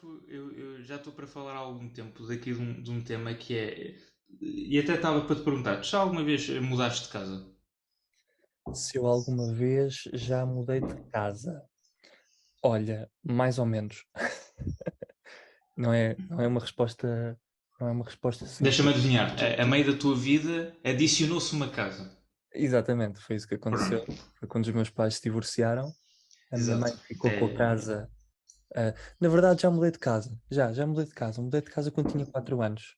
que eu já estou para falar há algum tempo daqui de um tema que é. E até estava para te perguntar, tu já alguma vez mudaste de casa? Se eu alguma vez já mudei de casa. Olha, mais ou menos. Não é uma resposta, não é uma resposta Deixa-me simples. adivinhar, a meio da tua vida adicionou-se uma casa. Exatamente, foi isso que aconteceu. Pronto. Foi quando os meus pais se divorciaram. A minha mãe Exato. ficou com a É... casa. Na verdade, já mudei de casa. Já mudei de casa. Mudei de casa quando tinha 4 anos.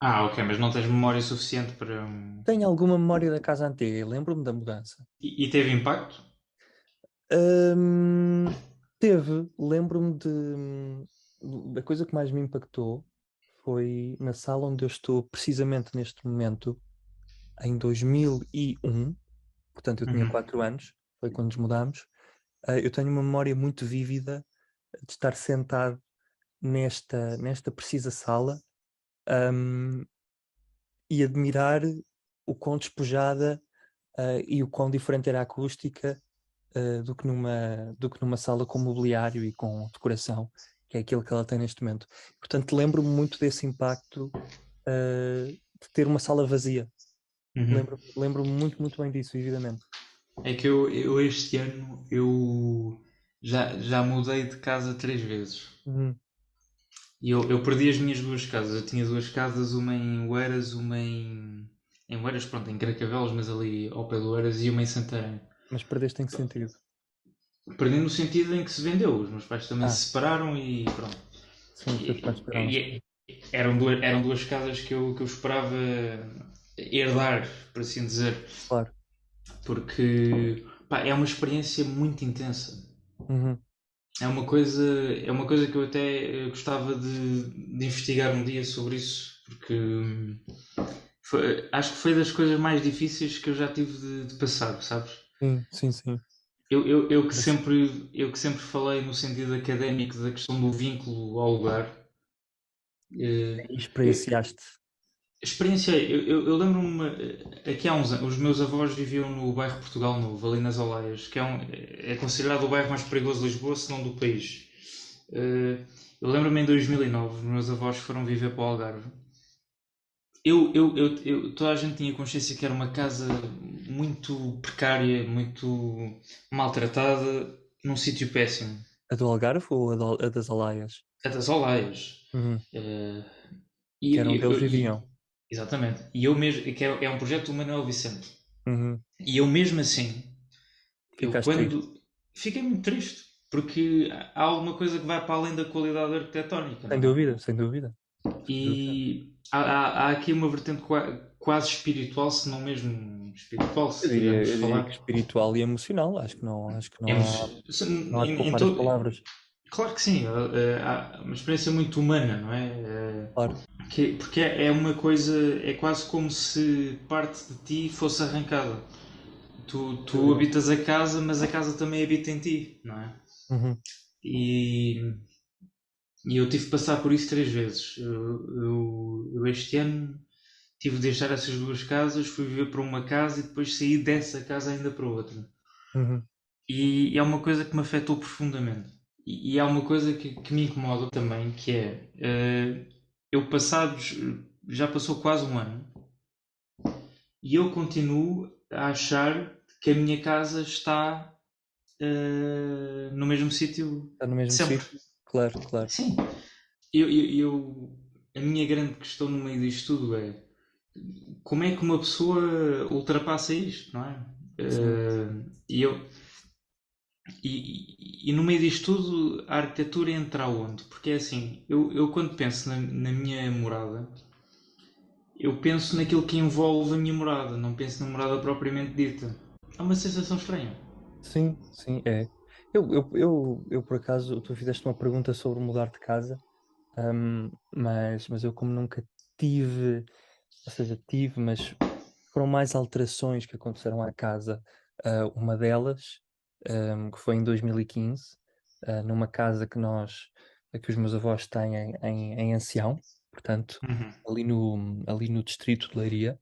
Ah, ok, mas não tens memória suficiente para. Tenho alguma memória da casa antiga e lembro-me da mudança. E teve impacto? Hum, lembro-me da coisa que mais me impactou foi na sala onde eu estou precisamente neste momento, em 2001, portanto eu tinha Uhum. 4 anos, foi quando nos mudámos. Eu tenho uma memória muito vívida de estar sentado nesta precisa sala, hum, e admirar o quão despojada, e o quão diferente era a acústica, do que numa sala com mobiliário e com decoração, que é aquilo que ela tem neste momento. Portanto, lembro-me muito desse impacto, de ter uma sala vazia. Uhum. Lembro-me muito, muito bem disso, vividamente. É que eu este ano já mudei de casa 3 vezes. Uhum. E eu perdi as minhas duas casas. Eu tinha duas casas, uma em Oeiras, uma em Oeiras, pronto, em Caracavelos, mas ali ao pé do Oeiras, e uma em Santarém. Mas perdeste em que sentido? Perdi no sentido em que se vendeu. Os meus pais também Ah, se separaram e pronto. sim, os teus E, pais esperaram-se. e eram duas casas que eu esperava herdar, por assim dizer. Claro. Porque pá, é uma experiência muito intensa. Uhum. É uma coisa que eu até gostava de investigar um dia sobre isso, porque acho que foi das coisas mais difíceis que eu já tive de passar, sabes? Sim, sim, sim. Parece- Eu que sempre falei no sentido académico da questão do vínculo ao lugar. eh, E eu- experienciaste. experiência, eu lembro-me, aqui há uns anos, os meus avós viviam no bairro Portugal Novo, ali nas Olaias, que é considerado o bairro mais perigoso de Lisboa, se não do país. Eh, eu lembro-me em 2009, os meus avós foram viver para o Algarve. Toda a gente tinha consciência que era uma casa muito precária, muito maltratada, num sítio péssimo. A do Algarve ou a das Alaias? É das Olaias. Uhum. Eh, Que era onde eles e viviam. exatamente. E eu mesmo, que é um projeto do Manuel Vicente. Uhum. E eu mesmo assim, eu Ficaste triste. quando fiquei muito triste, porque há alguma coisa que vai para além da qualidade arquitetónica, Sem não é? dúvida, sem dúvida. Sem dúvida. E há aqui uma vertente quase espiritual, se não mesmo espiritual, Eu se diria, quisermos eu diria que falar. espiritual e emocional. Não há de Em poupar as todo, palavras. claro que sim, há uma experiência muito humana, não é? Claro. Porque é uma coisa, é quase como se parte de ti fosse arrancada. Sem Tu dúvida. habitas a casa, mas a casa também habita em ti, não é? Uhum. E, e eu tive de passar por isso 3 vezes. Eu este ano tive de deixar essas duas casas, fui viver para uma casa e depois saí dessa casa ainda para outra. Uhum. E é uma coisa que me afetou profundamente. E há uma coisa que me incomoda também, que é eu passados, já passou quase um ano, e eu continuo a achar que a minha casa está no mesmo sítio Está no mesmo sempre. sítio? Claro, claro. Sim, a minha grande questão no meio disto tudo é como é que uma pessoa ultrapassa isto, não é? Sim. E eu, e no meio disto tudo, a arquitetura entra aonde? Porque é assim, eu quando penso na minha morada, eu penso naquilo que envolve a minha morada, não penso na morada propriamente dita. É uma sensação estranha. Sim, sim, é. Eu, por acaso, tu fizeste uma pergunta sobre mudar de casa, mas eu como nunca tive, ou seja, tive, mas foram mais alterações que aconteceram à casa. Uma delas, que foi em 2015, numa casa que os meus avós têm em Ancião, portanto, Uhum. ali no distrito de Leiria.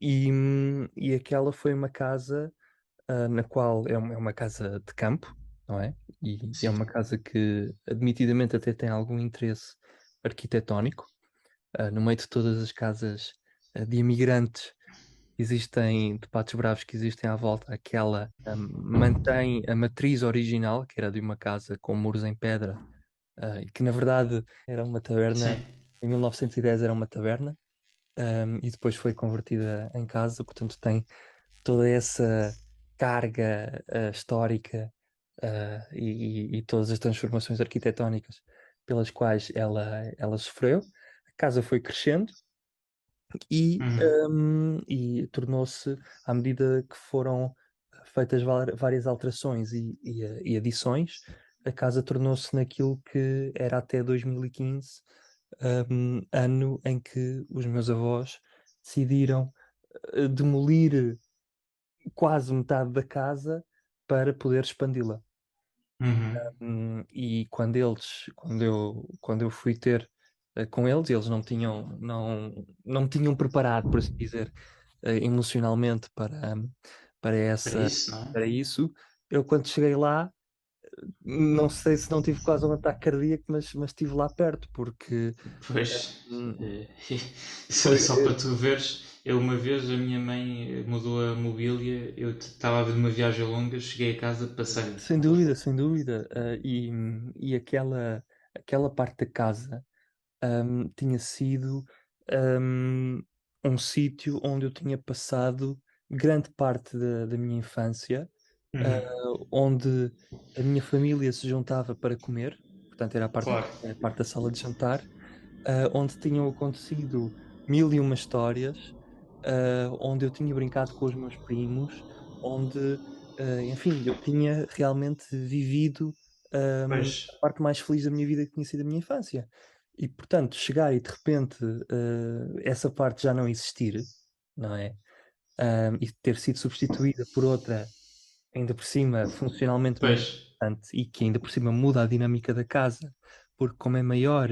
E aquela foi uma casa, na qual é uma casa de campo, não é? E é Sim. uma casa que, admitidamente, até tem algum interesse arquitetónico. No meio de todas as casas de imigrantes existem, de Patos Bravos, que existem à volta, aquela mantém a matriz original, que era de uma casa com muros em pedra, e que na verdade era uma taberna, Sim. em 1910 era uma taberna, e depois foi convertida em casa, portanto tem toda essa carga histórica e todas as transformações arquitetónicas pelas quais ela sofreu. A casa foi crescendo Uhum. e tornou-se, à medida que foram feitas várias alterações e adições, a casa tornou-se naquilo que era até 2015, ano em que os meus avós decidiram demolir quase metade da casa para poder expandi-la. Uhum. E quando eu fui ter com eles não me tinham preparado, por assim dizer, emocionalmente para Para essa, isso, não é? para isso. Eu quando cheguei lá, não sei se não tive quase um ataque cardíaco, mas estive lá perto, porque Pois, hum, eh, foi, só para tu veres, eu uma vez a minha mãe mudou a mobília, eu estava a vir de uma viagem longa, cheguei a casa, passei. sem dúvida, sem dúvida, e aquela parte da casa tinha sido um, um sítio onde eu tinha passado grande parte da minha infância, Uhum. onde a minha família se juntava para comer, portanto era Claro. a parte da sala de jantar, onde tinham acontecido mil e uma histórias, onde eu tinha brincado com os meus primos, onde, enfim, eu tinha realmente vivido, Pois, a parte mais feliz da minha vida que tinha sido a minha infância. E, portanto, chegar e de repente, essa parte já não existir, não é? E ter sido substituída por outra ainda por cima funcionalmente pois, menos importante e que ainda por cima muda a dinâmica da casa, porque como é maior,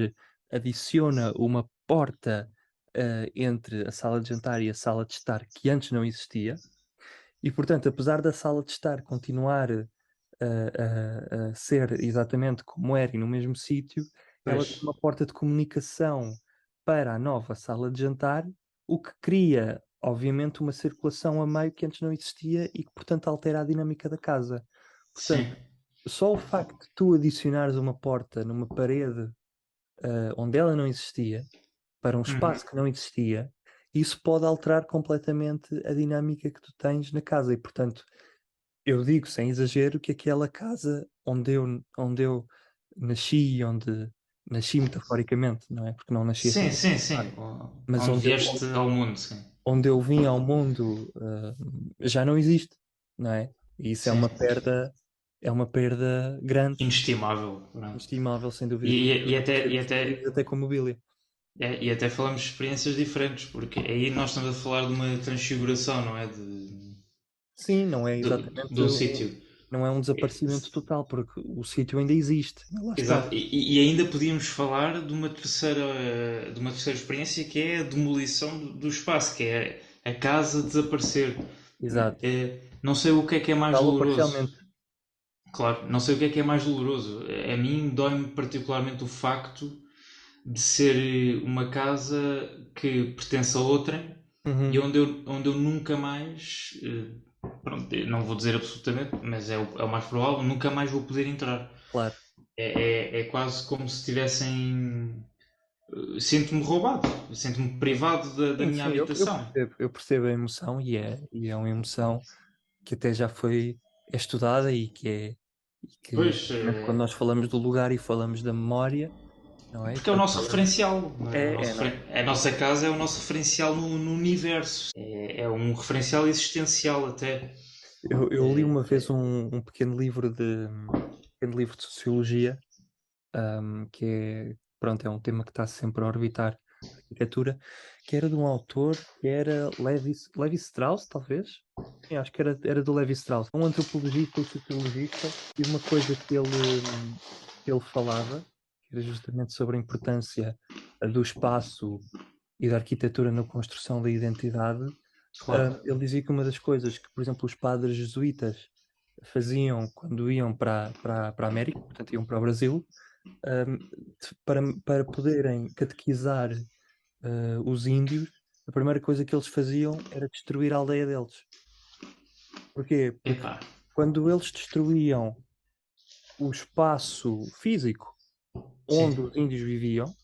adiciona uma porta entre a sala de jantar e a sala de estar que antes não existia, e portanto, apesar da sala de estar continuar a ser exatamente como era e no mesmo sítio, ela tem pois, uma porta de comunicação para a nova sala de jantar, o que cria, obviamente, uma circulação a meio que antes não existia e que, portanto, altera a dinâmica da casa. sim. Portanto, só o facto de tu adicionares uma porta numa parede, onde ela não existia, para um Uhum. espaço que não existia, isso pode alterar completamente a dinâmica que tu tens na casa e, portanto, eu digo sem exagero que aquela casa onde eu nasci, onde nasci metaforicamente, não é? Porque não nasci assim, Sim, sim, sim. mas Onde vieste ao mundo, sim. onde eu vim ao mundo, já não existe, não é? E isso Sim. é uma perda grande, Inestimável. Pronto. inestimável, sem dúvida, E, que e, e poderia até, ser e, até, substituído até com mobília. e até falamos de experiências diferentes, porque aí nós estamos a falar de uma transfiguração, não é? Sim, não é exatamente De um sítio. não é um desaparecimento total, porque o sítio ainda existe, lá está. Exato. E ainda podíamos falar de uma terceira experiência que é a demolição do espaço, que é a casa desaparecer. Exato. Não sei o que é mais Tal ou doloroso. parcialmente. Claro, não sei o que é mais doloroso. A mim dói-me particularmente o facto de ser uma casa que pertence a outrem e Uhum, onde eu nunca mais, pronto, não vou dizer absolutamente, mas é o mais provável, nunca mais vou poder entrar. claro. É quase como se tivessem. Sinto-me roubado, sinto-me privado da Sim, minha sim, habitação. eu percebo a emoção e é uma emoção que até já foi estudada e que Pois, precisamente quando nós falamos do lugar e falamos da memória, não é? porque é o Quando nosso falamos, referencial. Não é? não. A nossa casa é o nosso referencial no universo. É um referencial existencial até. Eu li uma vez um pequeno livro de sociologia, que pronto, é um tema que está sempre a orbitar a arquitetura, que era de um autor que era Levi Strauss, talvez? Sim, acho que era do Levi Strauss, um antropologista e sociologista, e uma coisa que ele falava, que era justamente sobre a importância do espaço e da arquitetura na construção da identidade. Claro. Ele dizia que uma das coisas que, por exemplo, os padres jesuítas faziam quando iam para a América, portanto iam para o Brasil, um, para poderem catequizar os índios, a primeira coisa que eles faziam era destruir a aldeia deles. Porquê? Porque Epá, quando eles destruíam o espaço físico onde sim. os índios viviam,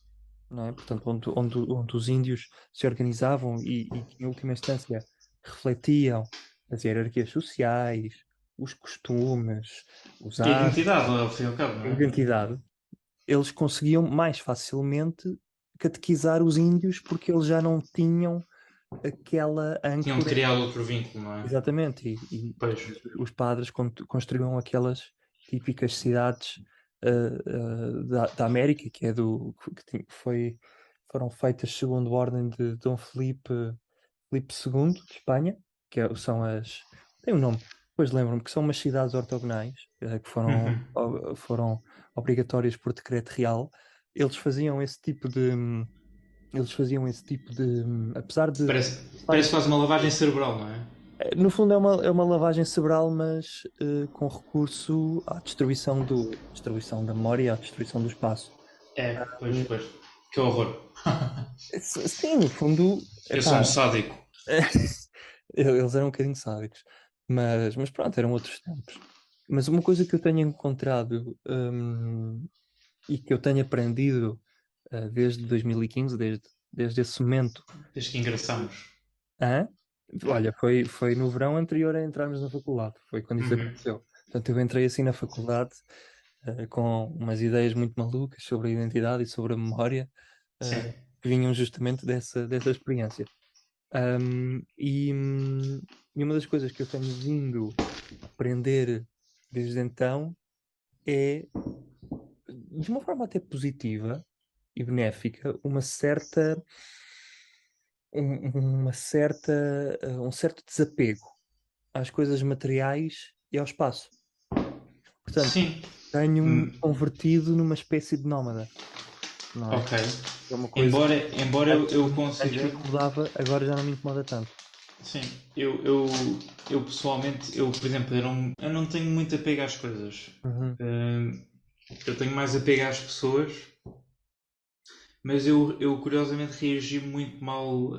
não é? Portanto, onde os índios se organizavam e que, em última instância, refletiam as hierarquias sociais, os costumes, os E a hábitos, identidade, ao fim e ao cabo, a não é? identidade, eles conseguiam mais facilmente catequizar os índios porque eles já não tinham aquela Tinham de âncora. criar outro vínculo, não é? Exatamente, e Pois. depois os padres construíam aquelas típicas cidades da América, que é foram feitas segundo ordem de Dom Filipe II de Espanha, são tem um nome, depois lembro-me que são umas cidades ortogonais que Uhum. foram obrigatórias por decreto real. Eles faziam esse tipo de apesar de Parece estarem. quase uma lavagem cerebral, não é? No fundo é uma lavagem cerebral, mas com recurso à destruição da memória, à destruição do espaço. É, pois, Hum, pois. Que horror. Sim, no fundo, Eu sou um epá, sádico. eles eram um bocadinho sádicos, mas pronto, eram outros tempos. Mas uma coisa que eu tenho encontrado, e que eu tenho aprendido desde 2015, desde esse momento. Desde que engraçamos. Hã? Olha, foi no verão anterior a entrarmos na faculdade, foi quando isso Uhum. aconteceu. Portanto, eu entrei assim na faculdade, com umas ideias muito malucas sobre a identidade e sobre a memória, Sim. que vinham justamente dessa experiência. Ahm, e, hum, e uma das coisas que eu tenho vindo a aprender desde então é, de uma forma até positiva e benéfica, um certo desapego às coisas materiais e ao espaço. Portanto, Sim. tenho-me Hum, convertido numa espécie de nómada, não é? ok. É uma coisa Embora eu antes me considere. incomodava, agora já não me incomoda tanto. Sim, eu pessoalmente, por exemplo, eu não tenho muito apego às coisas. Uhum, Hum, eu tenho mais apego às pessoas, mas eu curiosamente reagi muito mal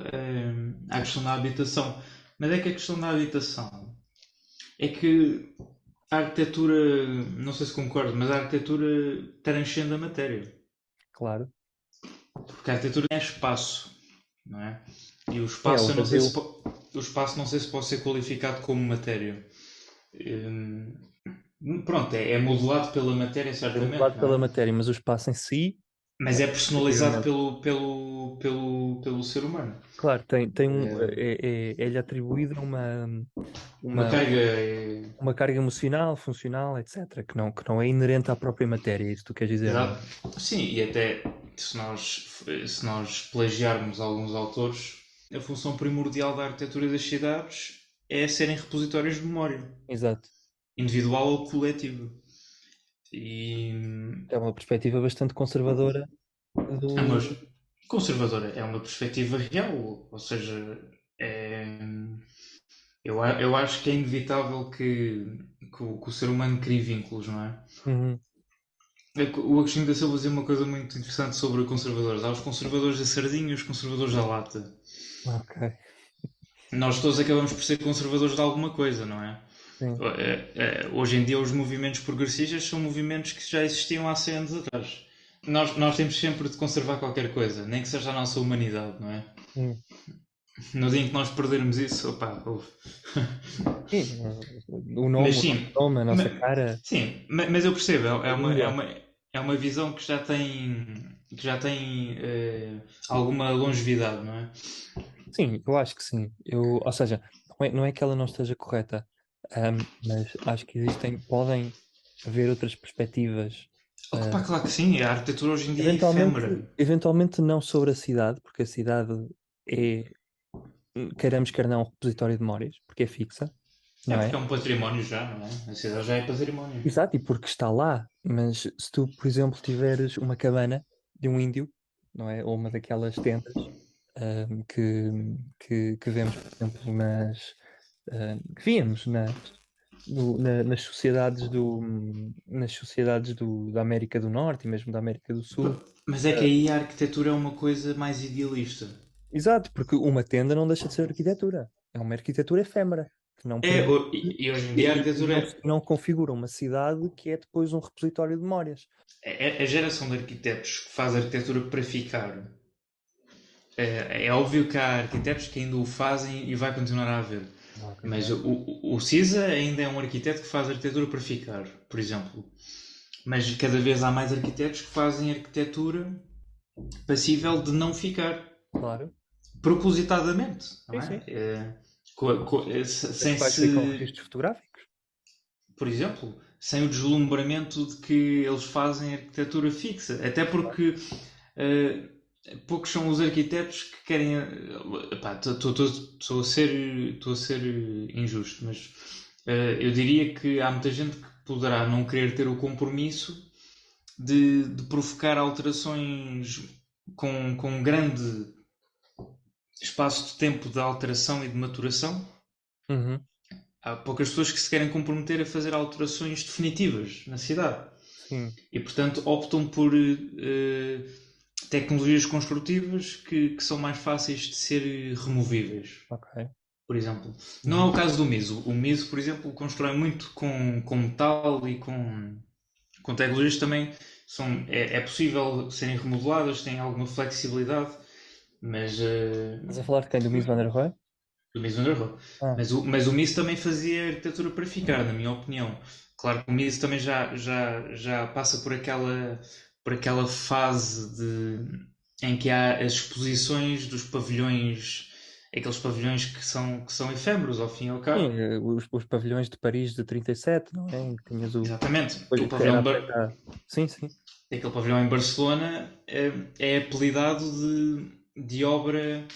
à questão da habitação. Mas é que a questão da habitação é que a arquitetura, não sei se concordo, mas a arquitetura transcende a matéria. claro. Porque a arquitetura é espaço, não é? E O Brasil, o espaço não sei se pode ser qualificado como matéria. Pronto, é modelado pela matéria, é certamente, modelado não pela é? matéria, mas o espaço em si, Mas é personalizado efetivamente, pelo ser humano. claro, É, é-lhe atribuída uma uma, carga. uma carga emocional, funcional, etc., que não é inerente à própria matéria, é isso que tu queres dizer, não é? Exato. Sim, e até se nós plagiarmos alguns autores, a função primordial da arquitetura das cidades é serem repositórios de memória, Exato. individual ou coletiva. E É uma perspectiva bastante conservadora é uma do. conservadora, é uma perspectiva real, ou seja, é, eu acho que é inevitável que o ser humano crie vínculos, não é? Uhum, O Agostinho da Silva dizia uma coisa muito interessante sobre conservadores. Há os conservadores da sardinha e os conservadores da lata. ok, Nós todos acabamos por ser conservadores de alguma coisa, não é? sim. Hoje em dia, os movimentos progressistas são movimentos que já existiam há 100 anos atrás. Nós temos sempre de conservar qualquer coisa, nem que seja a nossa humanidade, não é? Sim, No dia em que nós perdermos isso, opa, ouve. sim, Mas o nosso sim, nome, a nossa ma- cara, mas eu percebo, a língua. é uma visão que já tem alguma longevidade, não é? Sim, eu acho que sim. Ou seja, não é que ela não esteja correta, mas acho que podem haver outras perspectivas. Oh, ah, pá, claro que sim, a arquitetura hoje em dia é eventualmente, efêmera. eventualmente não sobre a cidade, porque a cidade é, queiramos quer não, um repositório de memórias, porque é fixa, É não porque é? é um património já, não é? A cidade já é património. Exato, e porque está lá. Mas se tu, por exemplo, tiveres uma cabana de um índio, não é? Ou uma daquelas tendas que vemos, por exemplo, que víamos nas sociedades da América do Norte e mesmo da América do Sul. Mas é que aí a arquitetura é uma coisa mais idealista. Exato, porque uma tenda não deixa de ser arquitetura. É uma arquitetura efêmera, que não permite E hoje em dia a e arquitetura não, não configura uma cidade que é depois um repositório de memórias. a geração de arquitetos que faz arquitetura para ficar. É óbvio que há arquitetos que ainda o fazem e vai continuar a haver. Não, Mas continua. o CISA ainda é um arquiteto que faz arquitetura para ficar, por exemplo. Mas cada vez há mais arquitetos que fazem arquitetura passível de não ficar. Claro. Propositadamente, Sim, não é? sim. As Sem quais ficam se, registros fotográficos. por exemplo, sem o deslumbramento de que eles fazem arquitetura fixa. Até Claro. porque eh, poucos são os arquitetos que querem. Estou a ser injusto, mas eu diria que há muita gente que poderá não querer ter o compromisso de provocar alterações com um grande espaço de tempo de alteração e de maturação. Uhum. Há poucas pessoas que se querem comprometer a fazer alterações definitivas na cidade Sim. e, portanto, optam por tecnologias construtivas que são mais fáceis de ser removíveis. Ok. Por exemplo, não é Uhum. o caso do MISO. O MISO, por exemplo, constrói muito com metal e com tecnologias também é possível serem remodeladas, têm alguma flexibilidade, mas Estás a falar de quem? Do Mies van der Rohe? do mesmo erro. Ah, Mas o MIS também fazia arquitetura para ficar, na minha opinião. Claro que o MIS também já passa por aquela fase em que há as exposições dos pavilhões, aqueles pavilhões que são efêmeros, ao fim e ao sim, cabo. os pavilhões de Paris de 37, não é? Em que tinhas Exatamente. o que era apresentado. Sim, sim, Aquele pavilhão em Barcelona é apelidado de obra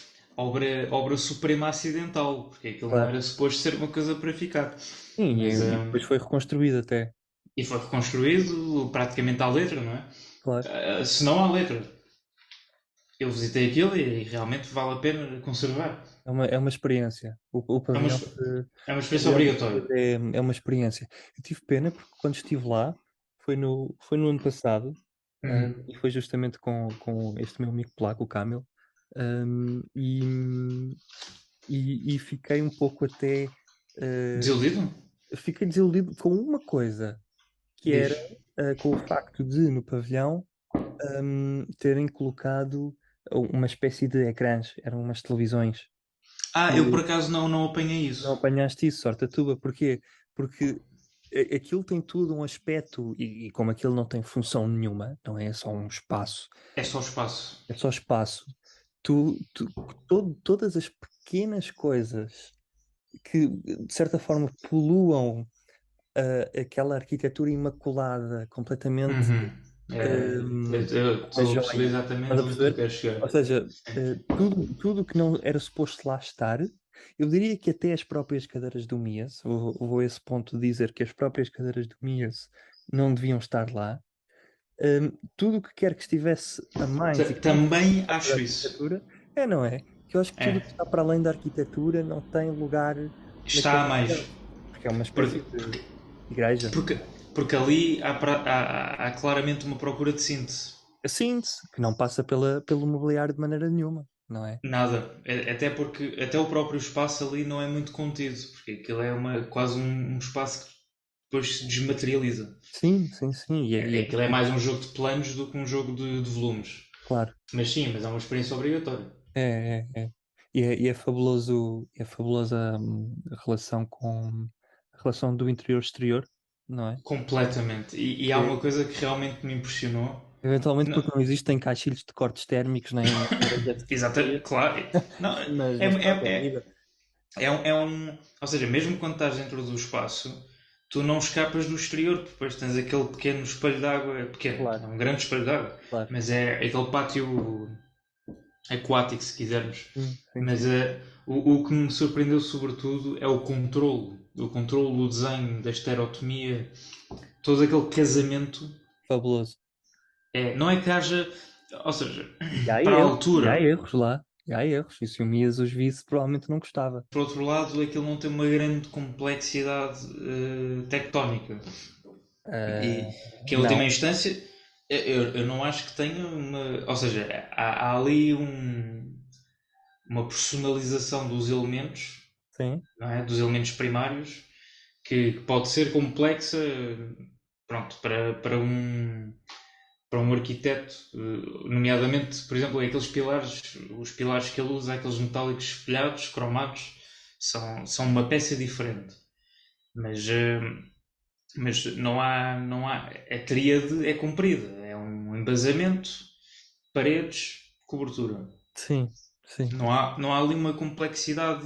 suprema acidental, porque aquilo não claro. era suposto ser uma coisa para ficar. Sim, Mas, e depois foi reconstruído até. e foi reconstruído praticamente à letra, não é? Claro. Se não à letra. Eu visitei aquilo e realmente vale a pena conservar. É uma experiência. O É uma, pavilhão de, é uma o experiência pavilhão de obrigatória. Paris é uma experiência. Eu tive pena porque quando estive lá, foi no ano passado, Uhum. e foi justamente com este meu amigo polaco, o Kamil, e fiquei um pouco até. eh, Desiludido? Fiquei desiludido com uma coisa, que era Diz. com o facto de, no pavilhão, terem colocado uma espécie de ecrãs, eram umas televisões. Eu Que por acaso não apanhei não isso. apanhaste isso, sorte a tua. Porquê? Porque aquilo tem tudo um aspecto, e como aquilo não tem função nenhuma, não é só um espaço, É só espaço. é só espaço. Tu, todas as pequenas coisas que, de certa forma, poluam aquela arquitetura imaculada, completamente Uhum. Eu uma estou a perceber joia. Estás exatamente a onde tu perceber? queres chegar. Ou seja, tudo que não era suposto lá estar, eu diria que até as próprias cadeiras do Mias, vou a esse ponto dizer que as próprias cadeiras do Mias não deviam estar lá. Tudo o que quer que estivesse a mais e que não fosse Também da acho isso. arquitetura, não é? Que eu acho que tudo o É. que está para além da arquitetura não tem lugar naquele Está a mais. pavilhão, porque é uma Porque, espécie de igreja. porque, porque ali há claramente uma procura de síntese. A síntese, que não passa pelo mobiliário de maneira nenhuma, não é? Nada. Até porque até o próprio espaço ali não é muito contido, porque aquilo é quase um espaço que depois se desmaterializa. Sim, sim, sim. Aquilo é mais um jogo de planos do que um jogo de volumes. Claro, Mas sim, mas é uma experiência obrigatória. é. E é fabuloso, é fabulosa a relação do interior-exterior, não é? Completamente. E há Que, uma coisa que realmente me impressionou. eventualmente Não, porque não existem caixilhos de cortes térmicos nem rejeitos de exata, frio, claro. Não, mas pronto, é a é, vida. é um. Ou seja, mesmo quando estás dentro do espaço, tu não escapas do exterior, porque depois tens aquele pequeno espelho de água. É pequeno, Claro, é um grande espelho de água. claro. Mas é aquele pátio aquático, se quisermos. Sim, sim, Mas sim. o que me surpreendeu sobretudo é o controle. O controle, o desenho da estereotomia, todo aquele casamento. Fabuloso. Não é que haja. Ou seja, E há para a erros, e há altura. erros lá. E há erros, e se o Mias os visse, provavelmente não gostava. Por outro lado, aquilo não tem uma grande complexidade tectónica. E que em última Não, instância, eu não acho que tenha uma. Ou seja, há ali uma personalização dos elementos, sim, não é? Dos elementos primários, que pode ser complexa, pronto, para um arquiteto, nomeadamente, por exemplo, aqueles pilares, os pilares que ele usa, aqueles metálicos espelhados, cromados, são uma peça diferente. Mas, mas não há. A tríade é cumprida, é um embasamento, paredes, cobertura. sim, sim. Não há ali uma complexidade.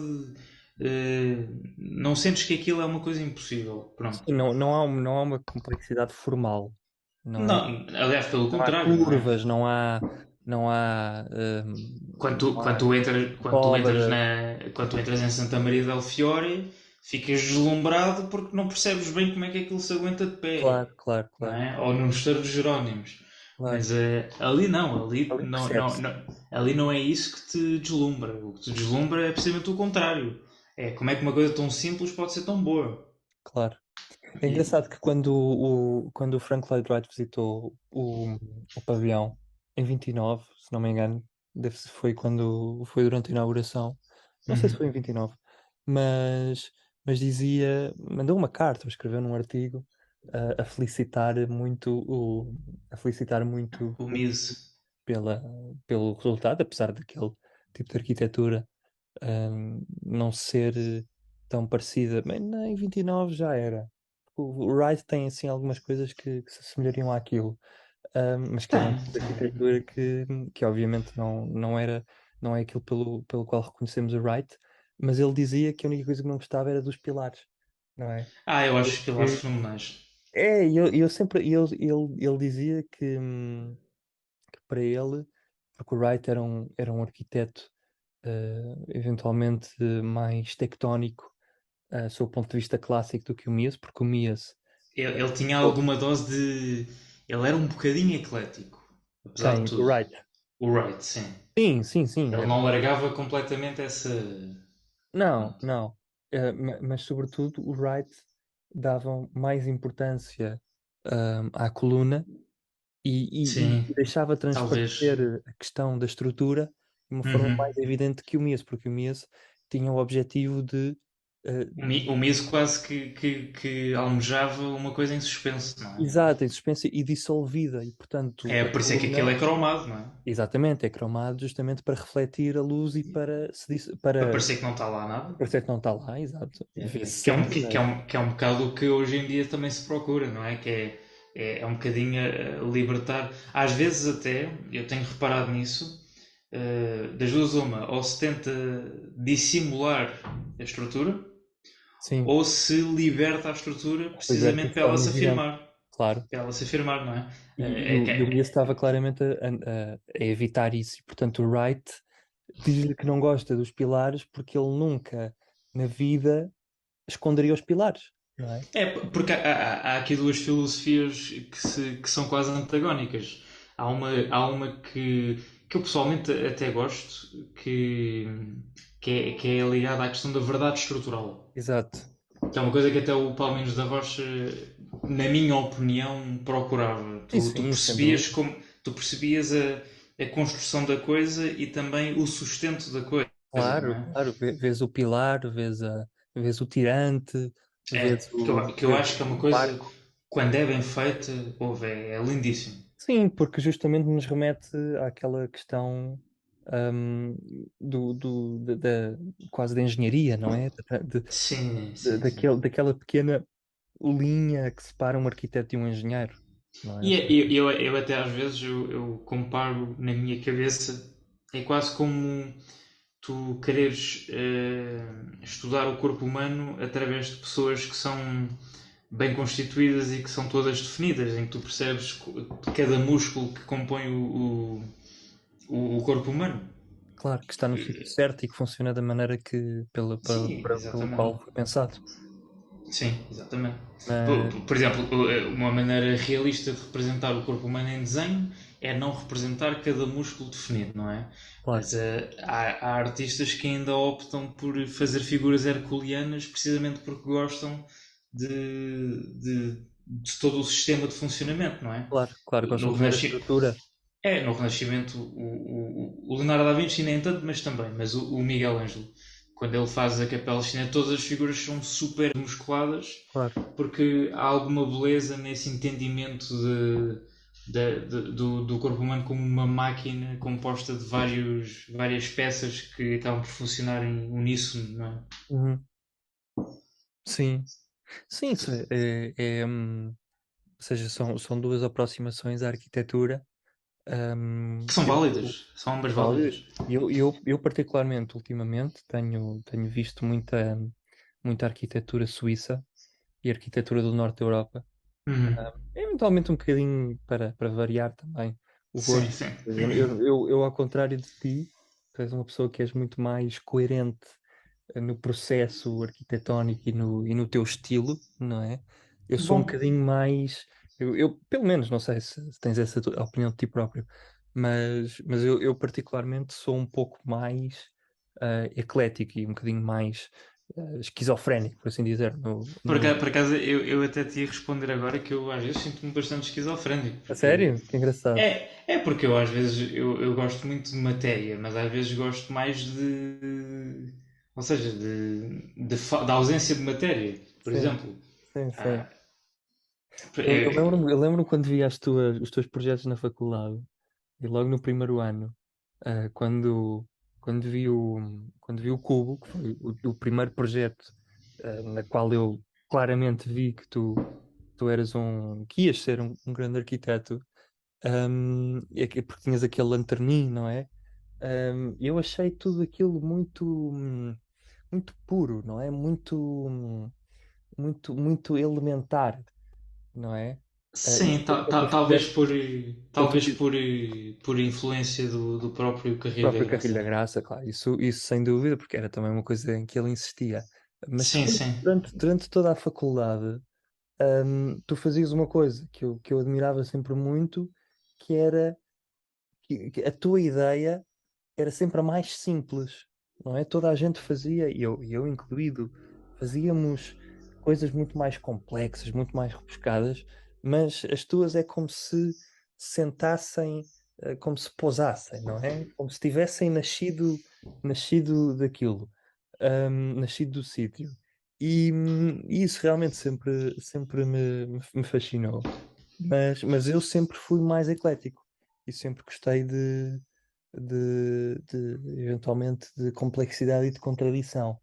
Não sentes que aquilo é uma coisa impossível. Pronto. Sim, não há uma complexidade formal, não é? Não, aliás, pelo Não há contrário, não é? curvas, não há Quando tu, não quando há tu entras, cobras. quando tu entras em Santa Maria del Fiore, ficas deslumbrado porque não percebes bem como é que aquilo se aguenta de pé, Claro, claro, não claro, é? Ou no Mosteiro dos Jerónimos. claro. Mas ali não, Ali percebe-se, ali não é isso que te deslumbra. O que te deslumbra é precisamente o contrário. É como é que uma coisa tão simples pode ser tão boa. claro. É E, engraçado que quando o Frank Lloyd Wright visitou o pavilhão em 29, se não me engano, foi quando foi durante a inauguração, não sei se uhum. foi em 29, mas, mas mandou uma carta, ou escreveu num artigo a felicitar muito O o Mise. pela, pelo resultado, apesar daquele tipo de arquitetura não ser tão parecida. Bem, em 29 já era. O Wright tem assim algumas coisas que se assemelhariam àquilo, mas que era um Tem, tipo de tem. arquitetura que obviamente não é aquilo pelo qual reconhecemos o Wright, mas ele dizia que a única coisa que não gostava era dos pilares, não é? Eu acho os pilares Porque, fenomenais. eu sempre, ele dizia que para ele, porque o Wright era um arquiteto eventualmente mais tectónico, sob o ponto de vista clássico do que o Mies, porque o Mies. Ele tinha Oh, alguma dose de. Ele era um bocadinho eclético, apesar de quem? O tudo. Wright. O Wright, sim. Sim, sim, sim. Ele não largava completamente essa. Não, Pronto. não. Mas, sobretudo, o Wright dava mais importância à coluna e Sim, deixava talvez. transparecer a questão da estrutura de uma forma Uhum. mais evidente que o Mies, porque o Mies tinha o objetivo de. eh, O Miso quase que almejava uma coisa em suspense, não é? Exato, em suspense e dissolvida, e portanto É a por isso é que aquilo coluna, é cromado, não é? exatamente, é cromado justamente para refletir a luz e Para para parecer que não está lá nada. parecer que não está lá, exato. É, Vê-se que, é um, sempre, que, é mas um, que é um bocado o que hoje em dia também se procura, não é? Que é um bocadinho libertar. Às vezes até, eu tenho reparado nisso, das duas uma, ou se tenta dissimular a estrutura, sim, ou se liberta a estrutura liberta precisamente de para ela forma se evidente, afirmar. claro. Para ela se afirmar, não é? E o Mies estava claramente a evitar isso, e portanto o Wright diz-lhe que não gosta dos pilares porque ele nunca na vida esconderia os pilares, não é? Porque há aqui duas filosofias que são quase antagónicas. Há uma que eu pessoalmente até gosto, que é ligada à questão da verdade estrutural. Exato. Que é uma coisa que até o Palmeiras da Rocha, na minha opinião, procurava. Sim, Tu sim, sem percebias dúvida. como tu percebias a construção da coisa e também o sustento da coisa, não Claro, é? claro. Vês o pilar, vês o tirante, Que eu vês acho que é uma o coisa, arco. quando é bem feita, é lindíssimo. Sim, porque justamente nos remete àquela questão hum, quase da engenharia, não é? Sim, sim, sim. Daquela pequena linha que separa um arquiteto de um engenheiro, não é? Ou E seja, eu até às vezes eu comparo na minha cabeça, é quase como tu quereres estudar o corpo humano através de pessoas que são bem constituídas e que são todas definidas, em que tu percebes cada músculo que compõe o corpo humano. claro que está no sítio certo e que funciona da maneira Sim, pelo exatamente. qual foi pensado. Sim, exatamente. Mas Por exemplo, uma maneira realista de representar o corpo humano em desenho é não representar cada músculo definido, não é? Claro, Mas há artistas que ainda optam por fazer figuras herculeanas precisamente porque gostam de todo o sistema de funcionamento, não é? claro, claro, gostam No de ver a Renascimento, estrutura. no Renascimento o Leonardo da Vinci nem tanto, mas também, mas o Miguel Ângelo, quando ele faz a Capela Sistina, todas as figuras são super musculadas Claro. porque há alguma beleza nesse entendimento do corpo humano como uma máquina composta de várias peças que acabam por funcionar em uníssono, não é? Uhum. Sim, sim, ou seja, são duas aproximações à arquitetura, Que são que válidas, são ambas válidas. válidas. Eu particularmente, ultimamente, tenho visto muita arquitetura suíça e arquitetura do norte da Europa. Uhum. Eventualmente um bocadinho para variar também o Sim, gosto. sim. Eu, ao contrário de ti, tu és uma pessoa que és muito mais coerente no processo arquitetónico e no teu estilo, não é? Eu Que sou um bom. bocadinho mais. Pelo menos, não sei se tens essa opinião de ti próprio, mas eu particularmente sou um pouco mais eclético e um bocadinho mais esquizofrénico, por assim dizer. Por acaso eu até te ia responder agora que eu às vezes sinto-me bastante esquizofrénico, A porque sério? Que engraçado. é porque eu às vezes eu gosto muito de matéria, mas às vezes gosto mais ou seja, da ausência de matéria, por Sim, exemplo. sim, sim. Ah, Eu é- lembro-me quando vi os teus projetos na faculdade e logo no primeiro ano, ah, quando, quando vi o, quando vi o Cubo, que foi o primeiro projeto, na qual eu claramente vi que tu eras que ias ser um grande arquiteto, porque tinhas aquele lanterninho, não é? Eu achei tudo aquilo muito puro, não é? Muito elementar, não é? E sim, depois quando tu talvez fizeste, por quando tu talvez fiz- por influência do próprio o Carrilho da próprio Graça, Carrilho da não é? Graça, claro, isso sem dúvida, porque era também uma coisa em que ele insistia. Mas Sim, depois, sim. durante toda a faculdade, tu fazias uma coisa que eu admirava sempre muito, que era que a tua ideia era sempre a mais simples, não é? Toda a gente fazia, e eu incluído, fazíamos coisas muito mais complexas, muito mais rebuscadas, mas as tuas é como se sentassem, como se pousassem, não é? Como se tivessem nascido daquilo, nascido do sítio. E isso realmente sempre me fascinou. Mas eu sempre fui mais eclético e sempre gostei eventualmente de complexidade e de contradição.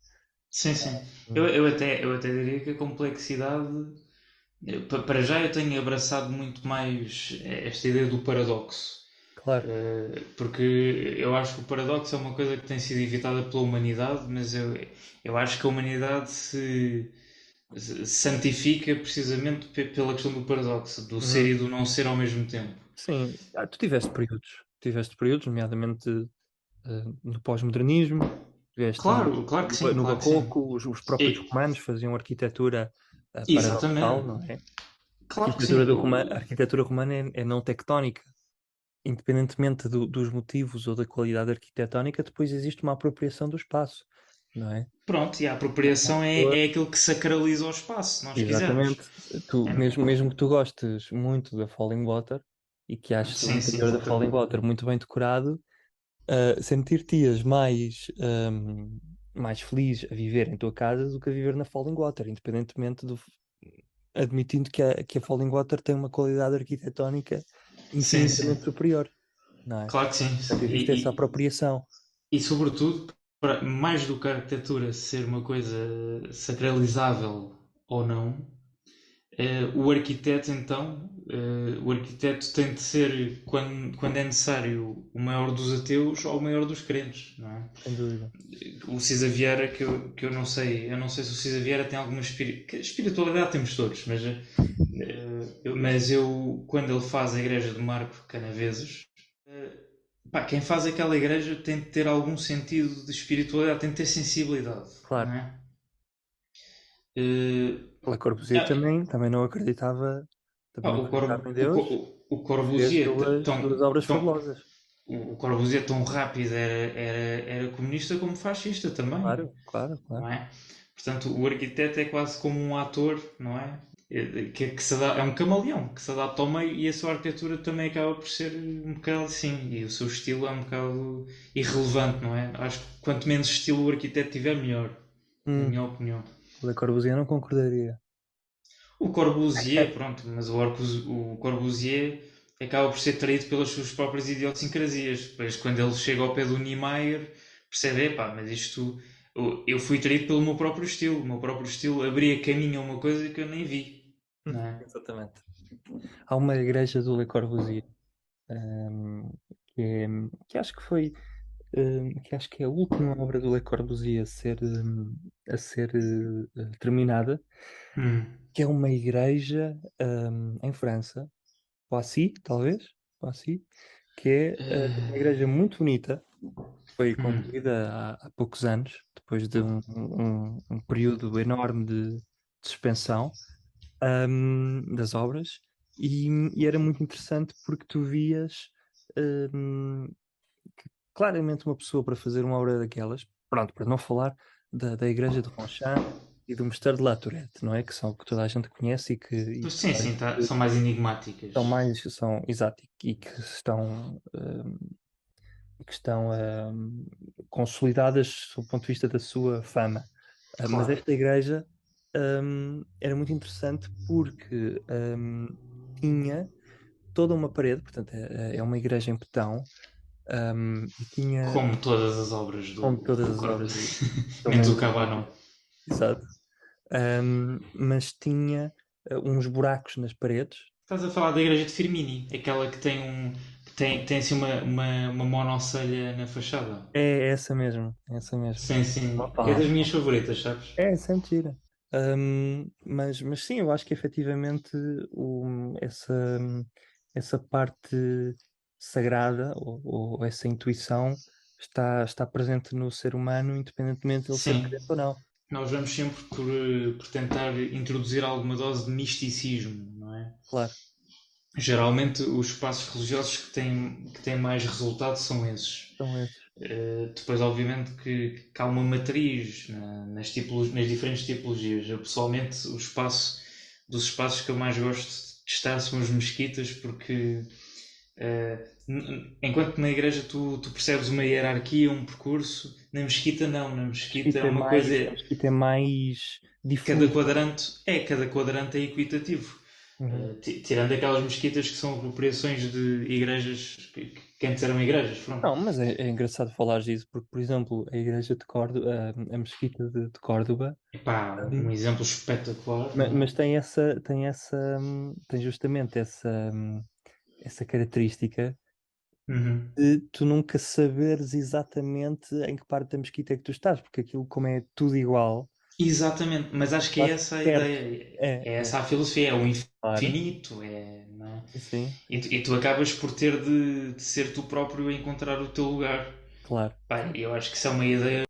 Sim, sim. Eu, Hum, eu até diria que a complexidade. Para já eu tenho abraçado muito mais esta ideia do paradoxo. Claro. Porque eu acho que o paradoxo é uma coisa que tem sido evitada pela humanidade, mas eu acho que a humanidade se santifica precisamente pela questão do paradoxo, do ser Uhum. e do não ser ao mesmo tempo. Sim, tu tiveste períodos, nomeadamente no pós-modernismo, tiveste Claro, claro que sim, no claro que sim. Barroco, os próprios E- romanos faziam arquitetura paradoxal, Exatamente. não é? Claro que sim. A arquitetura romana é não tectónica. Independentemente dos motivos ou da qualidade arquitetónica, depois existe uma apropriação do espaço, não é? Pronto, e a apropriação é aquilo que sacraliza o espaço, se nós quisermos. Exatamente. Tu, mesmo que tu gostes muito da Falling Water e que aches o Sim, sim, interior da Falling exatamente. Water muito bem decorado, sentir-te-ias mais feliz a viver em tua casa do que a viver na Falling Water, admitindo que a Falling Water tem uma qualidade arquitetónica Sim, sim. infinitamente superior, não é? Claro que sim. Portanto, existe essa apropriação. E sobretudo, mais do que a arquitetura ser uma coisa sacralizável ou não, o arquiteto tem de ser, quando é necessário, o maior dos ateus ou o maior dos crentes, não é? Sem dúvida. O Cisa Vieira, que eu não sei se o Cisa Vieira tem alguma espiritualidade, temos todos, mas quando ele faz a igreja de Marco Canaveses, eh, pá, quem faz aquela igreja tem de ter algum sentido de espiritualidade, tem de ter sensibilidade, não Claro. é? Eh, Le Corbusier ah, também não acreditava, pá, também não acreditava em O, Deus. o Fez Corbusier duas obras fabulosas. o Corbusier tão rápido era comunista como fascista também, Claro, claro, não claro. é? Portanto, o arquiteto é quase como um ator, não é? É um camaleão que se adapta ao meio e a sua arquitetura também acaba por ser um bocado assim. E o seu estilo é um bocado irrelevante, não é? Acho que quanto menos estilo o arquiteto tiver, melhor, na Hum, minha opinião. o Le Corbusier não concordaria. O Corbusier, pronto, mas o Corbusier acaba por ser traído pelas suas próprias idiosincrasias. Depois, quando ele chega ao pé do Niemeyer, percebe, epá, mas isto. Eu fui traído pelo meu próprio estilo. O meu próprio estilo abria caminho a uma coisa que eu nem vi, não é? Exatamente. Há uma igreja do Le Corbusier, hum, que, que acho que foi, que acho que é a última obra do Le Corbusier a ser terminada, Hum, que é uma igreja, em França, Poissy, talvez, Poissy, que é uma igreja eh, muito bonita. Foi hum, concluída há poucos anos, depois de um período enorme de suspensão, das obras, e era muito interessante porque tu vias, hum, claramente uma pessoa para fazer uma obra daquelas, pronto, para não falar da Igreja de Ronchamp e do Mosteiro de La Tourette, não é? Que são que toda a gente conhece e que sim, toda a sim, gente são mais enigmáticas. são mais, são, exato, e que estão consolidadas sob o ponto de vista da sua fama. Mas Claro. esta igreja era muito interessante porque tinha toda uma parede, portanto, é uma igreja em betão, e tinha, Como todas as obras como todas do as corpo. obras do Menos o mesmo Cabanão. exato, mas tinha uns buracos nas paredes. Estás a falar da igreja de Firmini, aquela que tem tem assim uma monocelha na fachada. É essa mesmo, é essa mesmo. Sim, sim. É Opa, das minhas favoritas, sabes? é mentira. Mas sim, eu acho que efetivamente essa parte sagrada ou essa intuição está presente no ser humano, independentemente de ele ser Sim. crente ou não. Nós vamos sempre por tentar introduzir alguma dose de misticismo, não é? Claro, Geralmente os espaços religiosos que têm mais resultado são esses. são esses. Depois, obviamente, que há uma matriz nas diferentes tipologias. Eu, pessoalmente, dos espaços que eu mais gosto de estar são as mesquitas, porque enquanto na igreja tu percebes uma hierarquia, um percurso, na mesquita não. Na mesquita é uma coisa. A mesquita é mais difusa. Cada quadrante é equitativo. Uhum. Tirando aquelas mesquitas que são apropriações de igrejas que antes eram igrejas, pronto. Não, mas é engraçado falar disso, porque, por exemplo, a igreja de Córdoba, a mesquita de Córdoba, Epá, um exemplo espetacular, não é? mas tem justamente essa característica Uhum. de tu nunca saberes exatamente em que parte da mesquita é que tu estás, porque aquilo, como é tudo igual, Exatamente, mas acho que é estás essa a perto. ideia. É, É é, essa a filosofia, é o claro, infinito, não é? sim, E tu acabas por ter de ser tu próprio a encontrar o teu lugar. claro. Pá, eu acho que isso é uma ideia